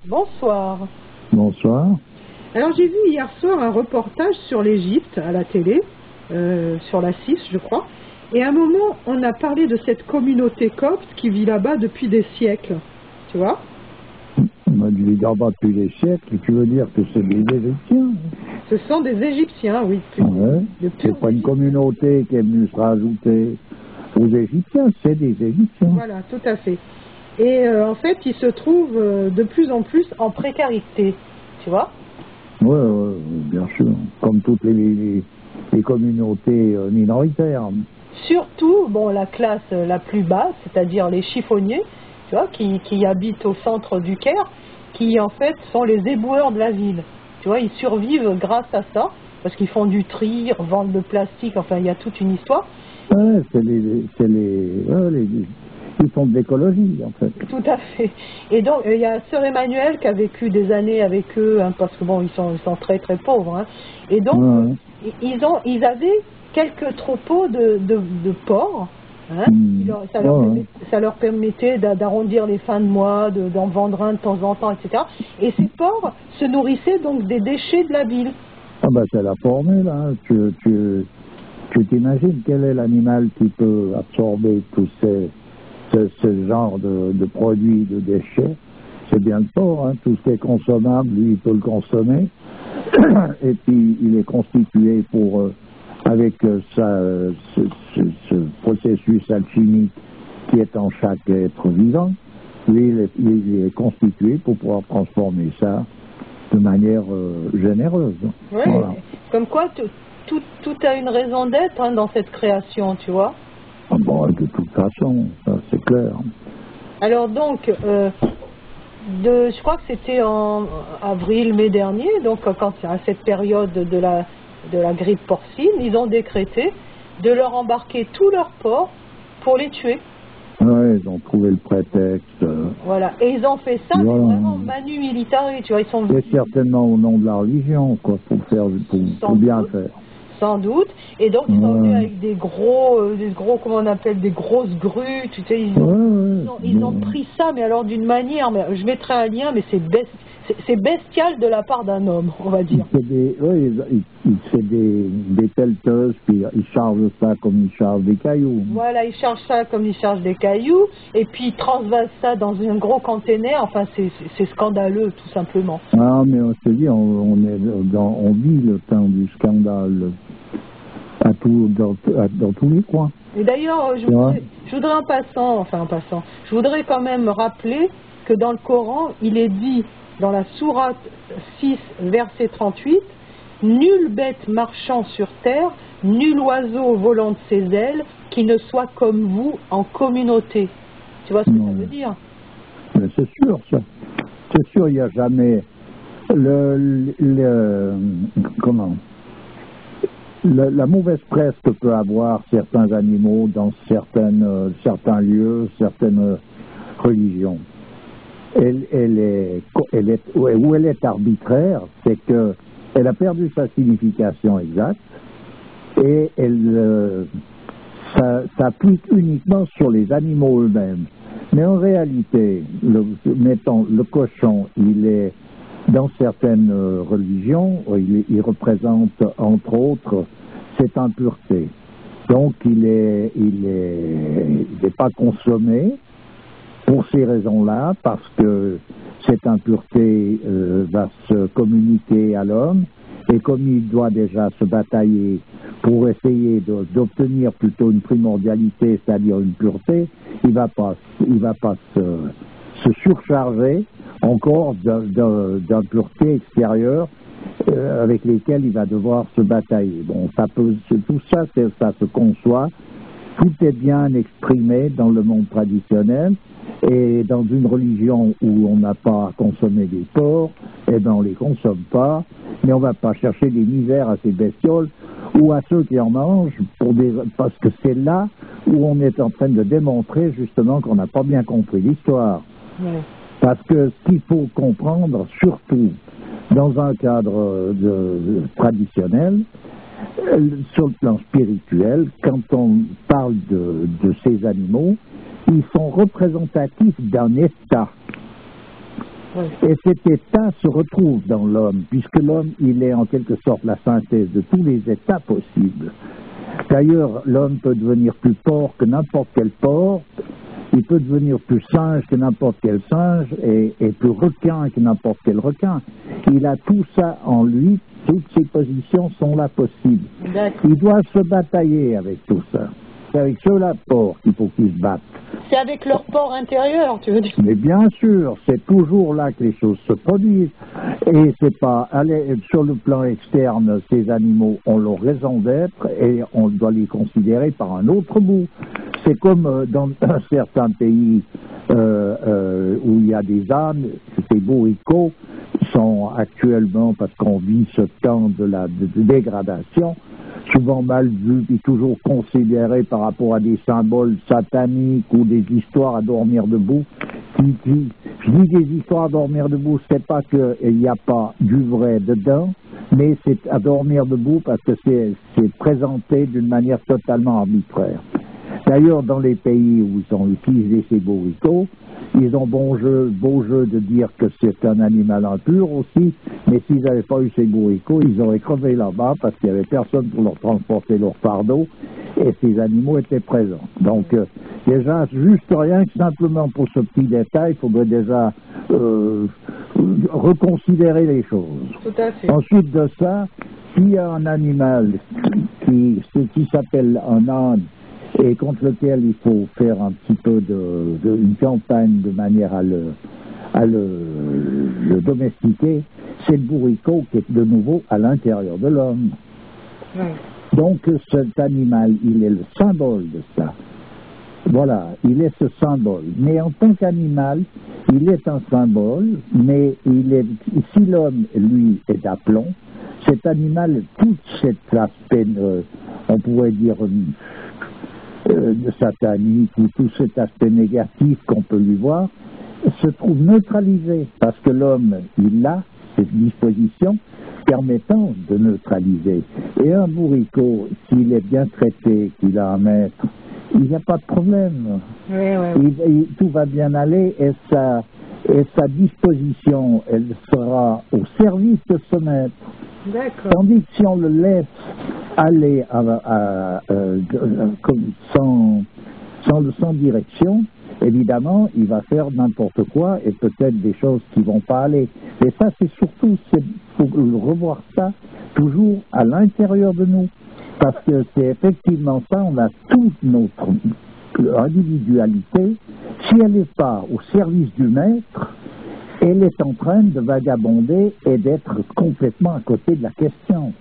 Bonsoir. Bonsoir. Alors j'ai vu hier soir un reportage sur l'Égypte à la télé, sur la 6 je crois, et à un moment on a parlé de cette communauté copte qui vit là-bas depuis des siècles, tu vois. On a dit là-bas depuis des siècles, tu veux dire que c'est des Égyptiens? Ce sont des Égyptiens, oui. Ouais. C'est pas une communauté qui est venue se rajouter aux Égyptiens, c'est des Égyptiens. Voilà, tout à fait. Et en fait, ils se trouvent de plus en plus en précarité, tu vois. Oui, bien sûr, comme toutes les communautés minoritaires. Surtout, bon, la classe la plus basse, c'est-à-dire les chiffonniers, tu vois, qui habitent au centre du Caire, qui en fait sont les éboueurs de la ville. Tu vois, ils survivent grâce à ça, parce qu'ils font du tri, revendent le plastique, enfin, il y a toute une histoire. Ouais, ils font de l'écologie, en fait. Tout à fait. Et donc, il y a Sœur Emmanuel qui a vécu des années avec eux, hein, parce que bon, ils sont très très pauvres. Hein. Et donc, ils avaient quelques troupeaux de porcs. Hein. Ça leur permettait d'arrondir les fins de mois, d'en vendre un de temps en temps, etc. Et ces porcs se nourrissaient donc des déchets de la ville. Ah ben c'est la formule, hein. Tu t'imagines quel est l'animal qui peut absorber tous ce genre de produits, de déchets? C'est bien le porc, hein. Tout ce qui est consommable, lui, il peut le consommer. Et puis, il est constitué avec ce processus alchimique qui est en chaque être vivant. Lui, il est constitué pour pouvoir transformer ça de manière généreuse. Oui, voilà. Comme quoi, tout a une raison d'être hein, dans cette création, tu vois. Ah bon, de toute façon, ça c'est clair. Alors donc, je crois que c'était en avril, mai dernier, donc quand à cette période de la grippe porcine, ils ont décrété de leur embarquer tous leurs porcs pour les tuer. Oui, ils ont trouvé le prétexte. Voilà, et ils ont fait ça vraiment manu militari, tu vois, ils sont... C'est certainement au nom de la religion, quoi, pour bien faire. Sans doute, et donc ils sont venus avec des gros, comment on appelle, des grosses grues, tu sais, ils ont pris ça, mais alors d'une manière, mais je mettrai un lien, mais c'est bestial de la part d'un homme, on va dire. C'est des pelleteuses, puis ils chargent ça comme ils chargent des cailloux. Voilà, ils chargent ça comme ils chargent des cailloux, et puis ils transvasent ça dans un gros container, enfin c'est scandaleux, tout simplement. Ah, mais on se dit, on vit le temps du scandale. Dans tous les coins. Et d'ailleurs, je voudrais je voudrais quand même rappeler que dans le Coran, il est dit, dans la sourate 6, verset 38, « Nulle bête marchant sur terre, nul oiseau volant de ses ailes, qui ne soit comme vous en communauté. » Tu vois ce que ça veut dire? Mais c'est sûr, ça. C'est sûr, il n'y a jamais la mauvaise presse que peut avoir certains animaux dans certains lieux, certaines religions. Où elle est arbitraire, c'est qu'elle a perdu sa signification exacte et ça s'applique uniquement sur les animaux eux-mêmes. Mais en réalité, mettons, le cochon, il est dans certaines religions, il représente entre autres cette impureté. Donc il n'est pas consommé pour ces raisons-là, parce que cette impureté va se communiquer à l'homme, et comme il doit déjà se batailler pour essayer d'obtenir plutôt une primordialité, c'est-à-dire une pureté, il va pas se surcharger encore d'impuretés extérieures avec lesquelles il va devoir se batailler. Bon, tout ça, ça se conçoit. Tout est bien exprimé dans le monde traditionnel, et dans une religion où on n'a pas à consommer des porcs, eh ben on les consomme pas, mais on va pas chercher des misères à ces bestioles ou à ceux qui en mangent parce que c'est là où on est en train de démontrer justement qu'on n'a pas bien compris l'histoire. Ouais. Parce que ce qu'il faut comprendre, surtout dans un cadre traditionnel, sur le plan spirituel, quand on parle de ces animaux, ils sont représentatifs d'un état. Oui. Et cet état se retrouve dans l'homme, puisque l'homme, il est en quelque sorte la synthèse de tous les états possibles. D'ailleurs, l'homme peut devenir plus porc que n'importe quel porc, il peut devenir plus singe que n'importe quel singe, et plus requin que n'importe quel requin. Il a tout ça en lui, toutes ces positions sont là possibles. Il doit se batailler avec tout ça. C'est avec ceux-là porc qu'il faut qu'ils se battent. C'est avec leur port intérieur, tu veux dire? Mais bien sûr, c'est toujours là que les choses se produisent. Et c'est pas, sur le plan externe, ces animaux ont leur raison d'être et on doit les considérer par un autre bout. C'est comme dans certains pays où il y a des ânes, ces bourricots sont actuellement, parce qu'on vit ce temps de dégradation, souvent mal vus et toujours considérés par rapport à des symboles sataniques ou des histoires à dormir debout. Je dis des histoires à dormir debout, c'est pas qu'il n'y a pas du vrai dedans, mais c'est à dormir debout parce que c'est présenté d'une manière totalement arbitraire. D'ailleurs, dans les pays où ils ont utilisé ces bourricots, ils ont beau jeu de dire que c'est un animal impur aussi, mais s'ils n'avaient pas eu ces bourricots, ils auraient crevé là-bas parce qu'il n'y avait personne pour leur transporter leur fardeau et ces animaux étaient présents. Donc, déjà, juste rien que simplement pour ce petit détail, il faudrait déjà reconsidérer les choses. Tout à fait. Ensuite de ça, s'il y a un animal qui s'appelle un âne, et contre lequel il faut faire un petit peu une campagne de manière à le domestiquer, c'est le bourricot qui est de nouveau à l'intérieur de l'homme. Oui. Donc cet animal, il est le symbole de ça. Voilà, il est ce symbole. Mais en tant qu'animal, il est un symbole, mais si l'homme, lui, est d'aplomb, cet animal, tout cet aspect, on pourrait dire, de satanique ou tout cet aspect négatif qu'on peut lui voir se trouve neutralisé parce que l'homme, il a cette disposition permettant de neutraliser. Et un bourricot, s'il est bien traité, qu'il a un maître, il n'y a pas de problème. Oui. Tout va bien aller et sa disposition, elle sera au service de ce maître. D'accord. Tandis que si on le laisse aller sans direction, évidemment, il va faire n'importe quoi et peut-être des choses qui vont pas aller. Et ça, c'est surtout, faut revoir ça toujours à l'intérieur de nous. Parce que c'est effectivement ça, on a toute notre individualité. Si elle n'est pas au service du maître, elle est en train de vagabonder et d'être complètement à côté de la question.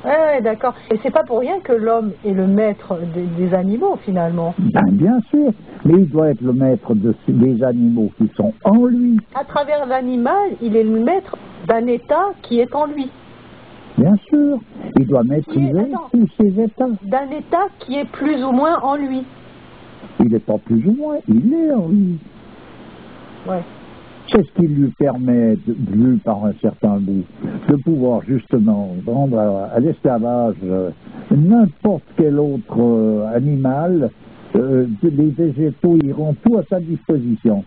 Oui, d'accord. Et c'est pas pour rien que l'homme est le maître des animaux, finalement. Bien sûr, mais il doit être le maître des animaux qui sont en lui. À travers l'animal, il est le maître d'un état qui est en lui. Bien sûr, il doit maîtriser tous ces états. D'un état qui est plus ou moins en lui. Il n'est pas plus ou moins, il est en lui. Ouais. C'est ce qui lui permet, vu par un certain bout, de pouvoir justement rendre à l'esclavage n'importe quel autre animal. Les végétaux iront tout à sa disposition.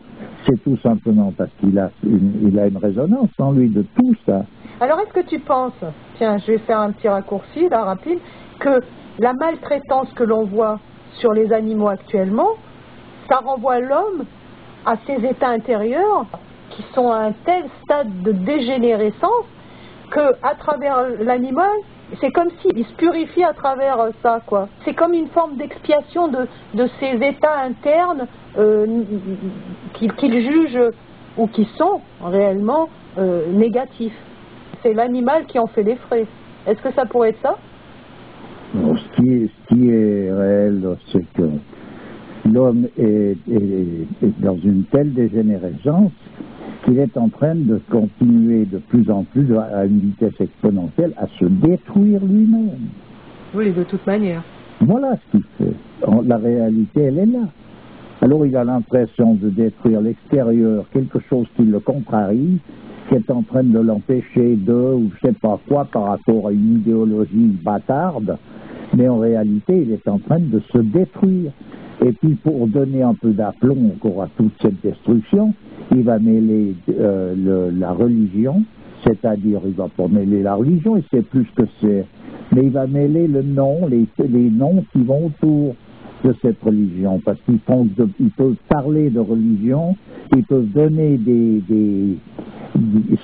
C'est tout simplement parce qu'il a une résonance en lui de tout ça. Alors est-ce que tu penses, tiens, je vais faire un petit raccourci là, rapide, que la maltraitance que l'on voit sur les animaux actuellement, ça renvoie l'homme à ses états intérieurs qui sont à un tel stade de dégénérescence qu'à travers l'animal, c'est comme s'il se purifie à travers ça, quoi. C'est comme une forme d'expiation de ces états internes qu'il juge ou qui sont réellement négatifs. C'est l'animal qui en fait les frais. Est-ce que ça pourrait être ça? Bon, ce qui est réel, c'est que l'homme est dans une telle dégénérescence qu'il est en train de continuer de plus en plus à une vitesse exponentielle à se détruire lui-même. Oui, de toute manière. Voilà ce qu'il fait. La réalité, elle est là. Alors il a l'impression de détruire l'extérieur, quelque chose qui le contrarie, qui est en train de l'empêcher ou je sais pas quoi, par rapport à une idéologie bâtarde, mais en réalité, il est en train de se détruire. Et puis pour donner un peu d'aplomb encore à toute cette destruction, il va mêler la religion, c'est-à-dire il va pas mêler la religion, il sait plus ce que c'est, mais il va mêler le nom, les noms qui vont autour de cette religion, parce qu'ils peuvent parler de religion, ils peuvent donner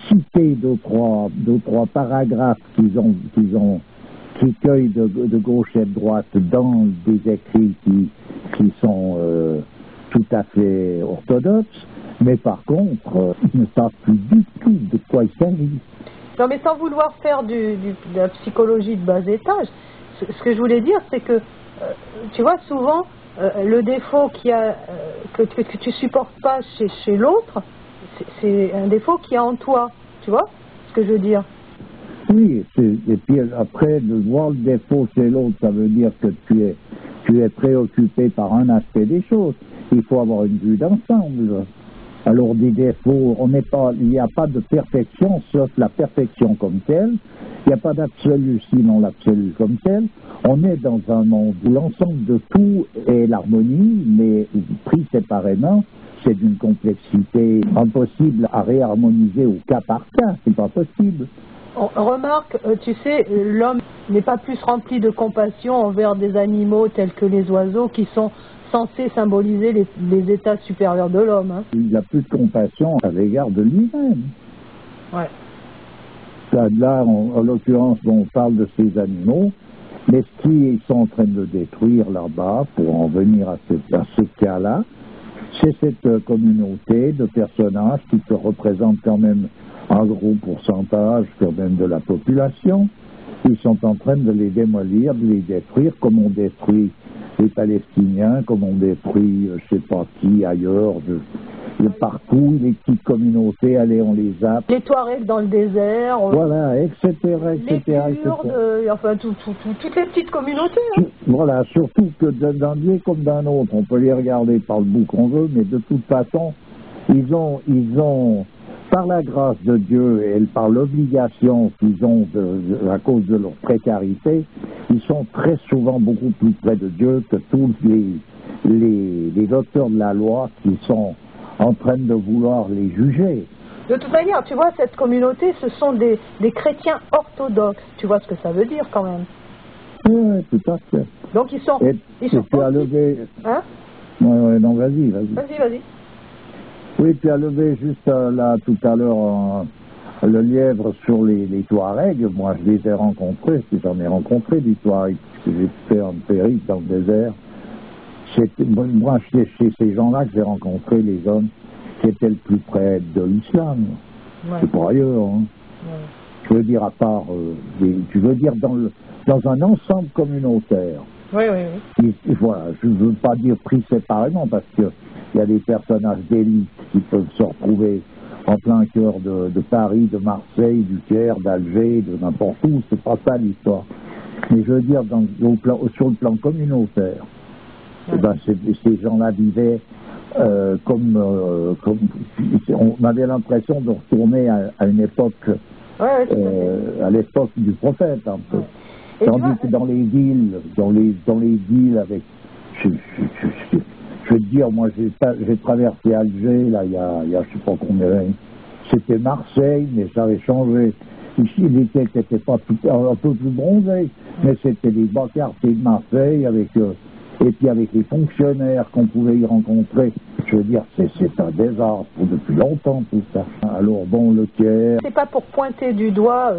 citer deux, trois paragraphes qui cueillent de gauche et de droite dans des écrits qui sont tout à fait orthodoxes, mais par contre, ils ne savent plus du tout de quoi il s'agit. Non, mais sans vouloir faire de la psychologie de bas étage, ce que je voulais dire, c'est que, tu vois, souvent, le défaut que tu supportes pas chez l'autre, c'est un défaut qu'il y a en toi, tu vois ce que je veux dire? Oui, et puis après, de voir le défaut chez l'autre, ça veut dire que tu es préoccupé par un aspect des choses. Il faut avoir une vue d'ensemble. Alors des défauts, il n'y a pas de perfection sauf la perfection comme telle. Il n'y a pas d'absolu sinon l'absolu comme tel. On est dans un monde où l'ensemble de tout est l'harmonie, mais pris séparément, c'est d'une complexité impossible à réharmoniser au cas par cas. C'est pas possible. Remarque, tu sais, l'homme n'est pas plus rempli de compassion envers des animaux tels que les oiseaux qui sont censés symboliser les états supérieurs de l'homme. Hein. Il n'a plus de compassion à l'égard de lui-même. Ouais. Là, en l'occurrence, on parle de ces animaux, mais ce qu'ils sont en train de détruire là-bas, pour en venir à ce cas-là, c'est cette communauté de personnages qui représentent quand même un gros pourcentage quand même de la population. Ils sont en train de les démolir, de les détruire, comme on détruit les Palestiniens, comme on détruit je sais pas qui ailleurs, partout, les petites communautés, allez, on les zappe. Les Touaregs dans le désert. Voilà, etc. Les Kurdes, enfin toutes les petites communautés. Hein. Voilà, surtout que d'un lieu comme d'un autre, on peut les regarder par le bout qu'on veut, mais de toute façon, ils ont par la grâce de Dieu et par l'obligation qu'ils ont à cause de leur précarité, ils sont très souvent beaucoup plus près de Dieu que tous les docteurs de la loi qui sont en train de vouloir les juger. De toute manière, tu vois, cette communauté, ce sont des chrétiens orthodoxes. Tu vois ce que ça veut dire quand même? Oui, tout à fait. Donc ils sont... tu as levé... Hein? Oui, non, vas-y. Vas-y. Oui, tu as levé juste là, tout à l'heure, le lièvre sur les Touaregs. Moi, je les ai rencontrés, j'en ai rencontré des Touaregs, parce que j'ai fait un périple dans le désert. Moi, chez ces gens-là que j'ai rencontré les hommes qui étaient le plus près de l'islam. Ouais. C'est pas ailleurs. Hein. Ouais. Je veux dire, à part... tu veux dire dans un ensemble communautaire. Oui. Voilà, je ne veux pas dire pris séparément, parce que il y a des personnages d'élite qui peuvent se retrouver en plein cœur de Paris, de Marseille, du Caire, d'Alger, de n'importe où. C'est pas ça l'histoire. Mais je veux dire, sur le plan communautaire, ces gens-là vivaient comme on avait l'impression de retourner à une époque, à l'époque du prophète, un peu. Ouais. Tandis que dans les villes avec... Je veux te dire, moi j'ai traversé Alger, là, il y a je sais pas combien, c'était Marseille, mais ça avait changé. Ici, l'été n'était pas un peu plus bronzé, mais c'était les bas quartiers de Marseille, et puis avec les fonctionnaires qu'on pouvait y rencontrer. Je veux dire, c'est un désastre depuis longtemps, tout ça. Alors bon, le Caire... C'est pas pour pointer du doigt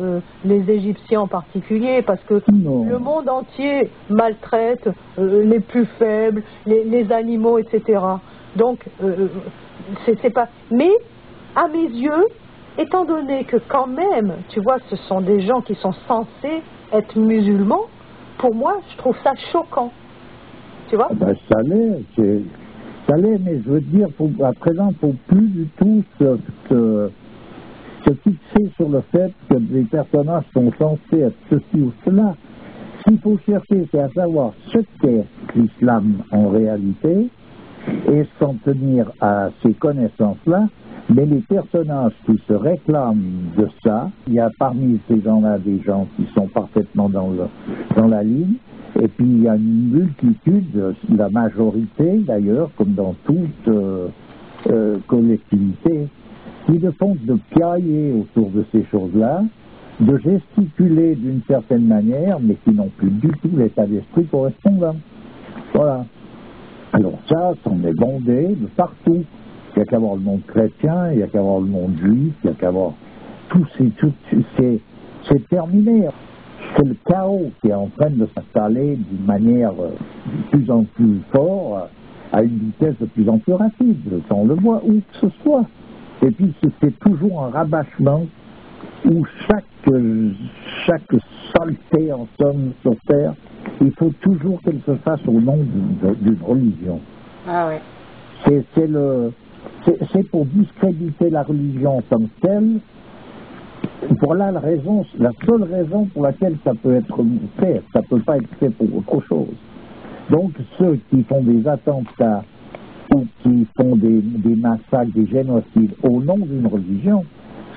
les Égyptiens en particulier, parce que le monde entier maltraite les plus faibles, les animaux, etc. Donc, c'est pas... Mais, à mes yeux, étant donné que quand même, tu vois, ce sont des gens qui sont censés être musulmans, pour moi, je trouve ça choquant. Tu vois? Ben, ça l'est, mais je veux dire, à présent, il ne faut plus du tout se fixer sur le fait que les personnages sont censés être ceci ou cela. Ce qu'il faut chercher, c'est à savoir ce qu'est l'islam en réalité, et s'en tenir à ces connaissances-là, Mais les personnages qui se réclament de ça, il y a parmi ces gens-là des gens qui sont parfaitement dans la ligne, et puis il y a une multitude, la majorité d'ailleurs, comme dans toute collectivité, qui ne font de piailler autour de ces choses-là, de gesticuler d'une certaine manière, mais qui n'ont plus du tout l'état d'esprit correspondant. Voilà. Alors ça est bondé de partout. Il n'y a qu'à voir le monde chrétien, il n'y a qu'à voir le monde juif, il n'y a qu'à voir c'est terminé. C'est le chaos qui est en train de s'installer d'une manière de plus en plus forte, à une vitesse de plus en plus rapide. On le voit où que ce soit. Et puis c'est toujours un rabâchement où chaque saleté en somme sur Terre, il faut toujours qu'elle se fasse au nom d'une religion. Ah ouais. C'est pour discréditer la religion comme telle. Voilà la seule raison pour laquelle ça peut être fait. Ça ne peut pas être fait pour autre chose. Donc ceux qui font des attentats ou qui font des massacres, des génocides au nom d'une religion,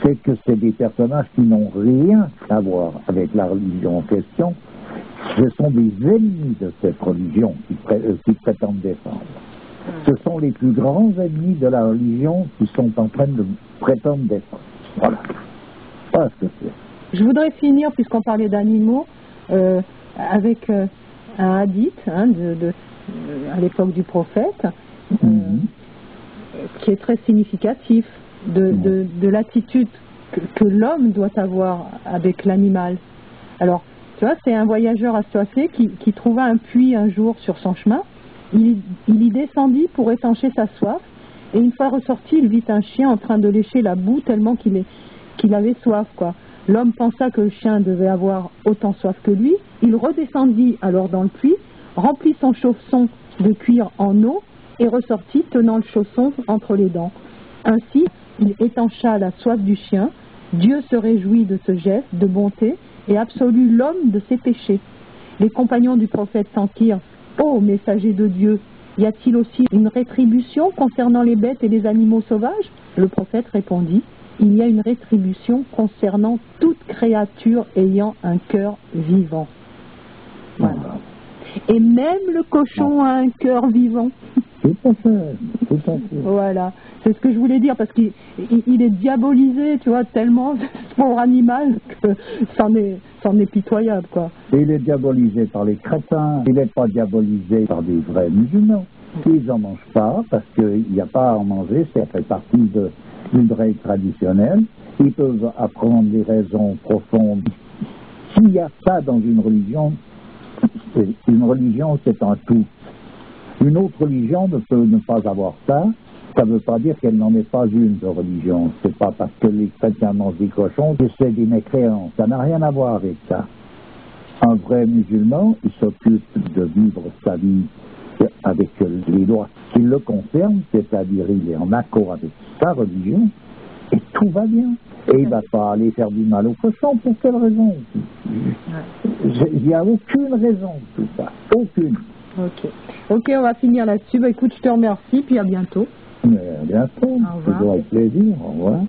c'est que c'est des personnages qui n'ont rien à voir avec la religion en question. Ce sont des ennemis de cette religion qui prétendent défendre. Ce sont les plus grands ennemis de la religion qui sont en train de prétendre défendre. Voilà. Voilà ce que c'est. Je voudrais finir, puisqu'on parlait d'animaux, avec un hadith à l'époque du prophète, qui est très significatif de l'attitude que l'homme doit avoir avec l'animal. Alors, tu vois, c'est un voyageur assoiffé qui trouva un puits un jour sur son chemin. Il y descendit pour étancher sa soif, et une fois ressorti, il vit un chien en train de lécher la boue tellement qu'il avait soif, quoi. L'homme pensa que le chien devait avoir autant soif que lui. Il redescendit alors dans le puits, remplit son chausson de cuir en eau et ressortit tenant le chausson entre les dents. Ainsi, il étancha la soif du chien. Dieu se réjouit de ce geste de bonté et absolut l'homme de ses péchés. Les compagnons du prophète s'enquirent: ô messager de Dieu, y a-t-il aussi une rétribution concernant les bêtes et les animaux sauvages? Le prophète répondit: il y a une rétribution concernant toute créature ayant un cœur vivant. Voilà. Et même le cochon a un cœur vivant. Tout à fait, tout à fait. Voilà, c'est ce que je voulais dire, parce qu'il est diabolisé, tu vois, tellement ce pauvre animal que c'en est pitoyable, quoi. Et il est diabolisé par les chrétiens, il n'est pas diabolisé par des vrais musulmans. Ils n'en mangent pas, parce qu'il n'y a pas à en manger, ça fait partie d'une règle traditionnelle. Ils peuvent apprendre des raisons profondes. S'il y a ça dans une religion c'est un tout. Une autre religion ne peut ne pas avoir ça. Ça ne veut pas dire qu'elle n'en est pas une de religion. C'est pas parce que les chrétiens mangent des cochons que c'est des mécréants. Ça n'a rien à voir avec ça. Un vrai musulman, il s'occupe de vivre sa vie avec les lois qui le concernent, c'est-à-dire il est en accord avec sa religion, et tout va bien. Et il ne va pas aller faire du mal aux cochons. Pour quelle raison? Il n'y a aucune raison de tout ça. Aucune. Ok, on va finir là-dessus. Bah, écoute, je te remercie, puis à bientôt. À bientôt. Au revoir. Toujours avec plaisir. Au revoir.